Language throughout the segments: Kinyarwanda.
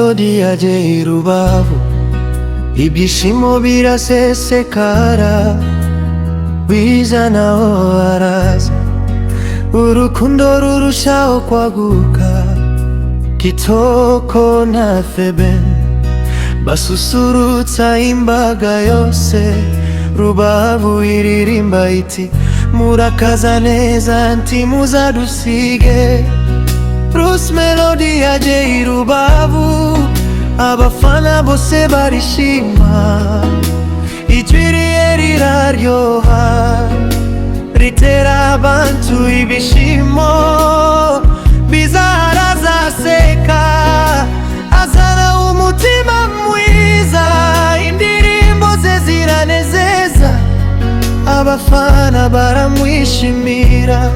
Melody ya J Rubavu, ibyishimo birasesekara, Bwiza naho araza, urukundo rurushaho kwaguka. Kitoko na Theben basusurutsa imbaga yose. Rubavu iririmba iti murakaza neza ntimuzadusige. Bruce Melody ya J Rubavu, abafana bose barishima. Ijwi rye riraryoha, ritera abantu ibishimo. Bwiza arazaseka, azana umutima mwiza. Indirimbo ze ziranezeza, abafana baramwishimira.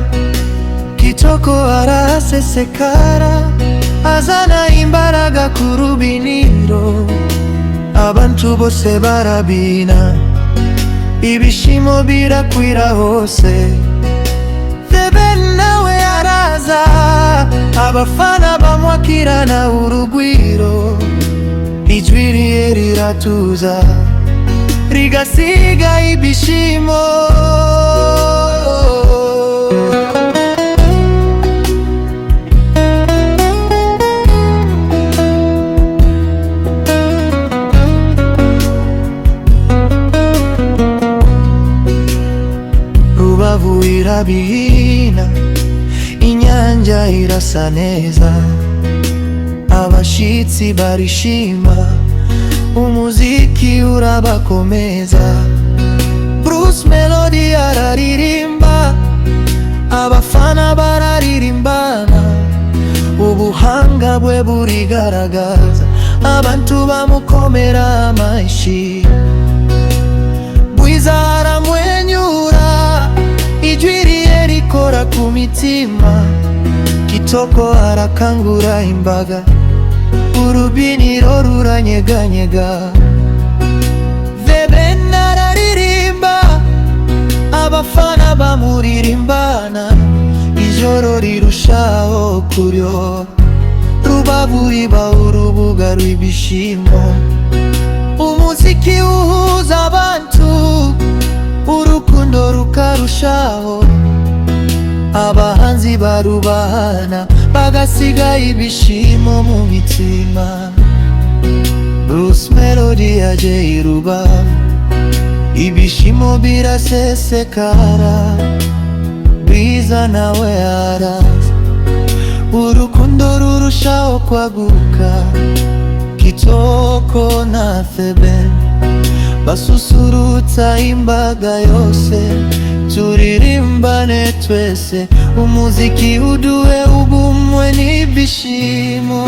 Kitoko arasesekara, azana imbaraga ku rubiniro. Abantu bose barabina, ibishimo birakwira hose. Theben nawe araza, abafana bamwakirana urugwiro. Ijwi rye riratuza, rigasiga ibishimo. Rubavu irabihina, inyanja irasa neza. Abashitsi barishima, umuziki urabakomeza. Bruce Melody araririmba, abafana bararirimbana. Ubuhanga bwe burigaragaza, abantu bamukomera amashyi. Bwiza aramwenyura, ijwi rye rikora ku mitima. Kitoko arakangura imbaga, urubiniro ruranyeganyega. Theben araririmba, abafana bamuririmbana. Ijoro rirushaho kuryoha, Rubavu riba urubuga rw'ibishimo. Umuziki uhuza abantu, urukundo rukarushaho. Abahanzi barubahana, bagasiga ibishimo mu mitima. Bruce Melody ya J Rubavu, ibishimo birasesekara. Bwiza nawe araza, urukundo rurushaho kwaguka. Kitoko na Theben basusurutsa imbaga yose. Turirimbane twese, umuziki uduhe ubumwe n'ibishimo.